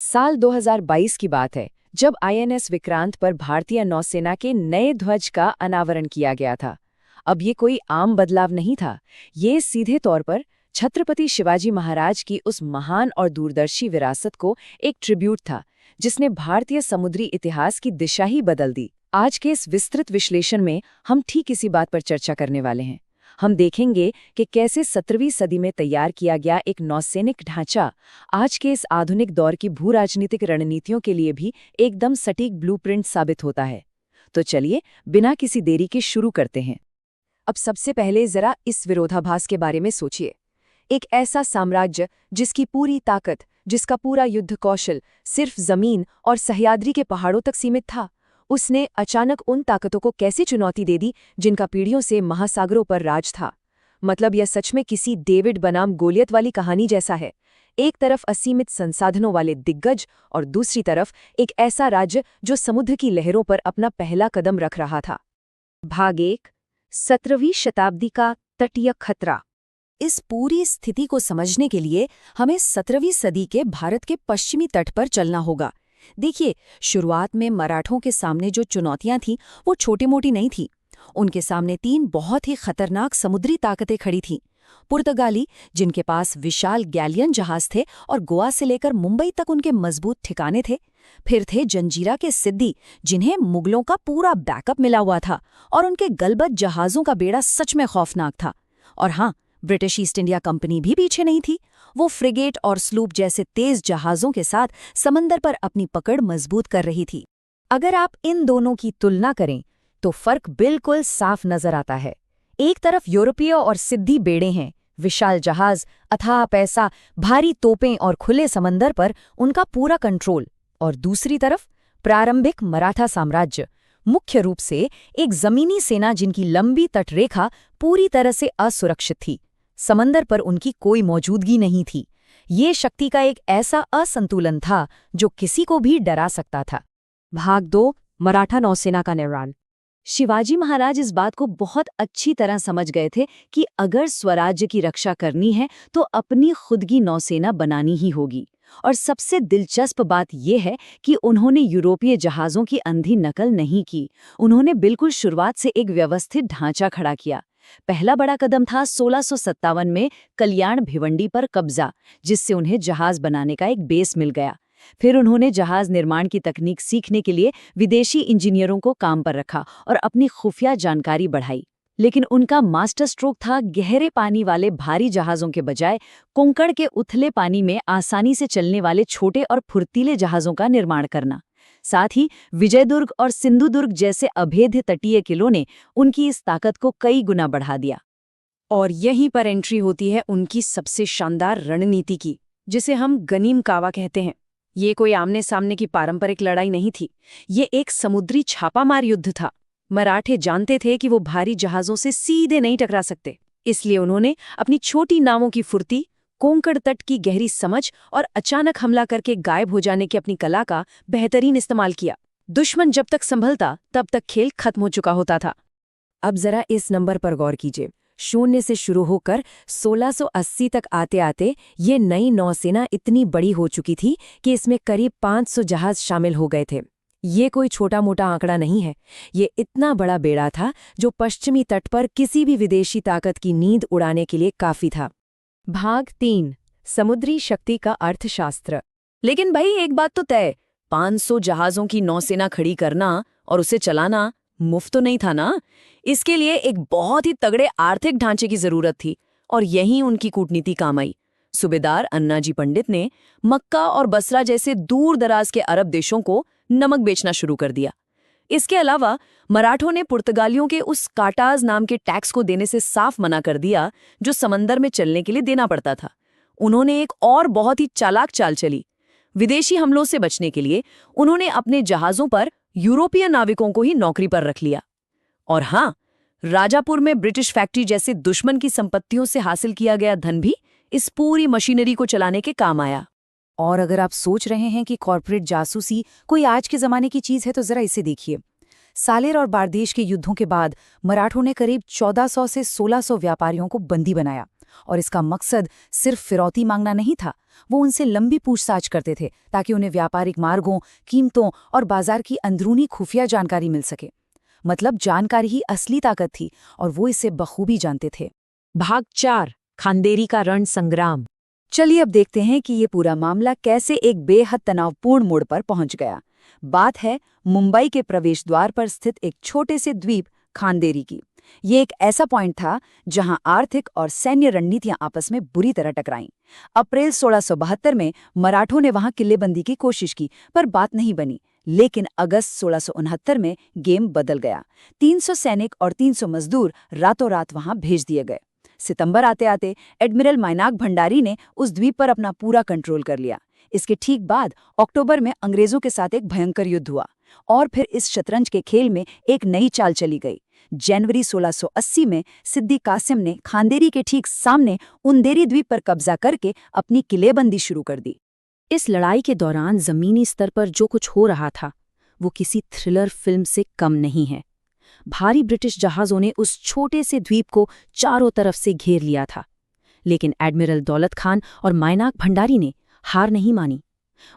साल 2022 की बात है जब आईएनएस विक्रांत पर भारतीय नौसेना के नए ध्वज का अनावरण किया गया था। अब ये कोई आम बदलाव नहीं था, ये सीधे तौर पर छत्रपति शिवाजी महाराज की उस महान और दूरदर्शी विरासत को एक ट्रिब्यूट था जिसने भारतीय समुद्री इतिहास की दिशा ही बदल दी। आज के इस विस्तृत विश्लेषण में हम ठीक इसी बात पर चर्चा करने वाले हैं। हम देखेंगे कि कैसे 17वीं सदी में तैयार किया गया एक नौसैनिक ढांचा आज के इस आधुनिक दौर की भू-राजनीतिक रणनीतियों के लिए भी एकदम सटीक ब्लूप्रिंट साबित होता है। तो चलिए बिना किसी देरी के शुरू करते हैं। अब सबसे पहले जरा इस विरोधाभास के बारे में सोचिए। एक ऐसा साम्राज्य जिसकी पूरी ताकत, जिसका पूरा युद्ध कौशल सिर्फ जमीन और सह्याद्री के पहाड़ों तक सीमित था, उसने अचानक उन ताकतों को कैसे चुनौती दे दी जिनका पीढ़ियों से महासागरों पर राज था। मतलब यह सच में किसी डेविड बनाम गोलियत वाली कहानी जैसा है। एक तरफ असीमित संसाधनों वाले दिग्गज और दूसरी तरफ एक ऐसा राज्य जो समुद्र की लहरों पर अपना पहला कदम रख रहा था। भाग 1, 17वीं शताब्दी का तटीय खतरा। इस पूरी स्थिति को समझने के लिए हमें 17वीं सदी के भारत के पश्चिमी तट पर चलना होगा। देखिए, शुरुआत में मराठों के सामने जो चुनौतियां थीं वो छोटी-मोटी नहीं थीं। उनके सामने 3 बहुत ही खतरनाक समुद्री ताकतें खड़ी थीं। पुर्तगाली, जिनके पास विशाल गैलियन जहाज थे और गोवा से लेकर मुंबई तक उनके मजबूत ठिकाने थे। फिर थे जंजीरा के सिद्दी, जिन्हें मुगलों का पूरा बैकअप मिला हुआ था और उनके गलबत जहाज़ों का बेड़ा सच में खौफनाक था। और हाँ, ब्रिटिश ईस्ट इंडिया कंपनी भी पीछे नहीं थी। वो फ्रिगेट और स्लूप जैसे तेज जहाज़ों के साथ समंदर पर अपनी पकड़ मजबूत कर रही थी। अगर आप इन दोनों की तुलना करें तो फर्क बिल्कुल साफ नजर आता है। एक तरफ यूरोपीय और सिद्धी बेड़े हैं, विशाल जहाज, अथाह पैसा, भारी तोपें और खुले समंदर पर उनका पूरा कंट्रोल। और दूसरी तरफ प्रारंभिक मराठा साम्राज्य, मुख्य रूप से एक जमीनी सेना जिनकी लंबी तटरेखा पूरी तरह से असुरक्षित थी। समंदर पर उनकी कोई मौजूदगी नहीं थी। ये शक्ति का एक ऐसा असंतुलन था जो किसी को भी डरा सकता था। भाग 2, मराठा नौसेना का निर्माण। शिवाजी महाराज इस बात को बहुत अच्छी तरह समझ गए थे कि अगर स्वराज्य की रक्षा करनी है तो अपनी खुद की नौसेना बनानी ही होगी। और सबसे दिलचस्प बात यह है कि उन्होंने यूरोपीय जहाज़ों की अंधी नकल नहीं की। उन्होंने बिल्कुल शुरुआत से एक व्यवस्थित ढांचा खड़ा किया। पहला बड़ा कदम था 1657 में कल्याण भिवंडी पर कब्जा, जिससे उन्हें जहाज बनाने का एक बेस मिल गया। फिर उन्होंने जहाज निर्माण की तकनीक सीखने के लिए विदेशी इंजीनियरों को काम पर रखा और अपनी खुफिया जानकारी बढ़ाई। लेकिन उनका मास्टर स्ट्रोक था गहरे पानी वाले भारी जहाज़ों के बजाय कोंकण के उथले पानी में आसानी से चलने वाले छोटे और फुर्तीले जहाज़ों का निर्माण करना। साथ ही विजयदुर्ग और सिंधुदुर्ग जैसे अभेद्य तटीय किलों ने उनकी इस ताकत को कई गुना बढ़ा दिया। और यहीं पर एंट्री होती है उनकी सबसे शानदार रणनीति की, जिसे हम गनीम कावा कहते हैं। ये कोई आमने सामने की पारंपरिक लड़ाई नहीं थी, ये एक समुद्री छापामार युद्ध था। मराठे जानते थे कि वो भारी जहाज़ों से सीधे नहीं टकरा सकते, इसलिए उन्होंने अपनी छोटी नावों की फुर्ती, कोंकण तट की गहरी समझ और अचानक हमला करके गायब हो जाने की अपनी कला का बेहतरीन इस्तेमाल किया। दुश्मन जब तक संभलता तब तक खेल खत्म हो चुका होता था। अब जरा इस नंबर पर गौर कीजिए। 0 से शुरू होकर 1680 तक आते आते ये नई नौसेना इतनी बड़ी हो चुकी थी कि इसमें करीब 500 जहाज शामिल हो गए थे। ये कोई छोटा मोटा आंकड़ा नहीं है, ये इतना बड़ा बेड़ा था जो पश्चिमी तट पर किसी भी विदेशी ताकत की नींद उड़ाने के लिए काफी था। भाग 3, समुद्री शक्ति का अर्थशास्त्र। लेकिन भाई एक बात तो तय, 500 जहाज़ों की नौसेना खड़ी करना और उसे चलाना मुफ्त तो नहीं था ना। इसके लिए एक बहुत ही तगड़े आर्थिक ढांचे की जरूरत थी और यहीं उनकी कूटनीति काम आई। सूबेदार अन्नाजी पंडित ने मक्का और बसरा जैसे दूर दराज के अरब देशों को नमक बेचना शुरू कर दिया। इसके अलावा मराठों ने पुर्तगालियों के उस काटाज नाम के टैक्स को देने से साफ मना कर दिया जो समंदर में चलने के लिए देना पड़ता था। उन्होंने एक और बहुत ही चालाक चाल चली। विदेशी हमलों से बचने के लिए उन्होंने अपने जहाज़ों पर यूरोपीय नाविकों को ही नौकरी पर रख लिया। और हाँ, राजापुर में ब्रिटिश फैक्ट्री जैसे दुश्मन की संपत्तियों से हासिल किया गया धन भी इस पूरी मशीनरी को चलाने के काम आया। और अगर आप सोच रहे हैं कि कॉर्पोरेट जासूसी कोई आज के ज़माने की चीज़ है तो ज़रा इसे देखिए। सालेर और बारदेश के युद्धों के बाद मराठों ने करीब 1400 से 1600 व्यापारियों को बंदी बनाया और इसका मकसद सिर्फ फिरौती मांगना नहीं था, वो उनसे लंबी पूछताछ करते थे ताकि उन्हें व्यापारिक मार्गों, कीमतों और बाजार की अंदरूनी खुफिया जानकारी मिल सके। मतलब जानकारी ही असली ताकत थी और वो इसे बखूबी जानते थे। भाग 4 खांदेरी का रण संग्राम। चलिए अब देखते हैं कि ये पूरा मामला कैसे एक बेहद तनावपूर्ण मोड़ पर पहुंच गया। बात है मुंबई के प्रवेश द्वार पर स्थित एक छोटे से द्वीप खांदेरी की। ये एक ऐसा पॉइंट था जहां आर्थिक और सैन्य रणनीतियां आपस में बुरी तरह टकराईं। अप्रैल 1672 में मराठों ने वहां किलेबंदी की कोशिश की, पर बात नहीं बनी। लेकिन अगस्त 1669 में गेम बदल गया। 300 सैनिक और 300 मजदूर रातों रात वहां भेज दिए गए। सितंबर आते आते एडमिरल माइनाक भंडारी ने उस द्वीप पर अपना पूरा कंट्रोल कर लिया। इसके ठीक बाद अक्टूबर में अंग्रेजों के साथ एक भयंकर युद्ध हुआ और फिर इस शतरंज के खेल में एक नई चाल चली गई। जनवरी 1680 में सिद्दी कासिम ने खांदेरी के ठीक सामने उंदेरी द्वीप पर कब्जा करके अपनी किलेबंदी शुरू कर दी। इस लड़ाई के दौरान जमीनी स्तर पर जो कुछ हो रहा था वो किसी थ्रिलर फिल्म से कम नहीं है। भारी ब्रिटिश जहाज़ों ने उस छोटे से द्वीप को चारों तरफ से घेर लिया था, लेकिन एडमिरल दौलत खान और माइनाक भंडारी ने हार नहीं मानी।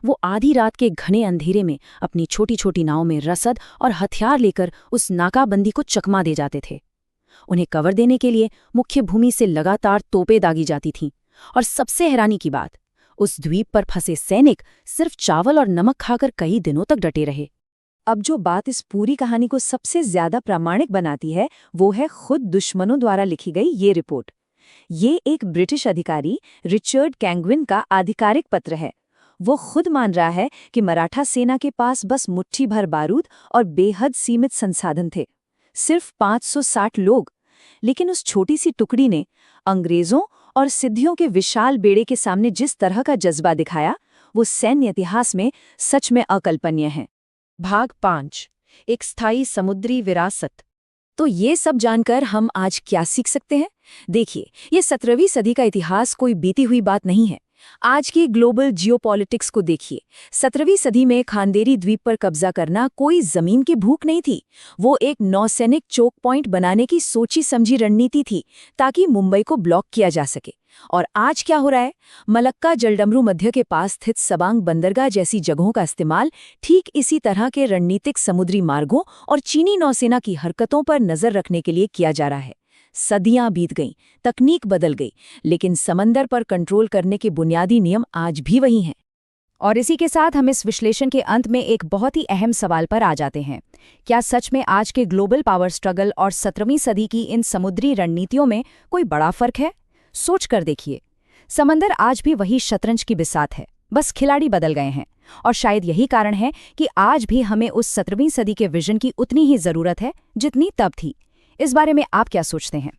वो आधी रात के घने अंधेरे में अपनी छोटी छोटी नाव में रसद और हथियार लेकर उस नाकाबंदी को चकमा दे जाते थे। उन्हें कवर देने के लिए मुख्य भूमि से लगातार तोपें दागी जाती थीं, और सबसे हैरानी की बात, उस द्वीप पर फंसे सैनिक सिर्फ चावल और नमक खाकर कई दिनों तक डटे रहे। अब जो बात इस पूरी कहानी को सबसे ज्यादा प्रामाणिक बनाती है वो है खुद दुश्मनों द्वारा लिखी गई ये रिपोर्ट। ये एक ब्रिटिश अधिकारी रिचर्ड कैंगविन का आधिकारिक पत्र है। वो खुद मान रहा है कि मराठा सेना के पास बस मुट्ठी भर बारूद और बेहद सीमित संसाधन थे, सिर्फ 560 लोग। लेकिन उस छोटी सी टुकड़ी ने अंग्रेजों और सिद्धियों के विशाल बेड़े के सामने जिस तरह का जज्बा दिखाया, वो सैन्य इतिहास में सच में अकल्पनीय है। भाग 5 एक स्थायी समुद्री विरासत। तो ये सब जानकर हम आज क्या सीख सकते हैं? देखिए, ये 17वीं सदी का इतिहास कोई बीती हुई बात नहीं है। आज की ग्लोबल जियोपॉलिटिक्स को देखिए। 17वीं सदी में खांदेरी द्वीप पर कब्जा करना कोई जमीन की भूख नहीं थी, वो एक नौसैनिक चोक पॉइंट बनाने की सोची समझी रणनीति थी ताकि मुंबई को ब्लॉक किया जा सके। और आज क्या हो रहा है? मलक्का जलडमरू मध्य के पास स्थित सबांग बंदरगाह जैसी जगहों का इस्तेमाल ठीक इसी तरह के रणनीतिक समुद्री मार्गों और चीनी नौसेना की हरकतों पर नजर रखने के लिए किया जा रहा है। सदियां बीत गईं, तकनीक बदल गई, लेकिन समंदर पर कंट्रोल करने के बुनियादी नियम आज भी वही हैं। और इसी के साथ हम इस विश्लेषण के अंत में एक बहुत ही अहम सवाल पर आ जाते हैं। क्या सच में आज के ग्लोबल पावर स्ट्रगल और 17वीं सदी की इन समुद्री रणनीतियों में कोई बड़ा फर्क है? सोच कर देखिए। समंदर आज भी वही शतरंज की बिसात है, बस खिलाड़ी बदल गए हैं। और शायद यही कारण है कि आज भी हमें उस 17वीं सदी के विजन की उतनी ही जरूरत है जितनी तब थी। इस बारे में आप क्या सोचते हैं?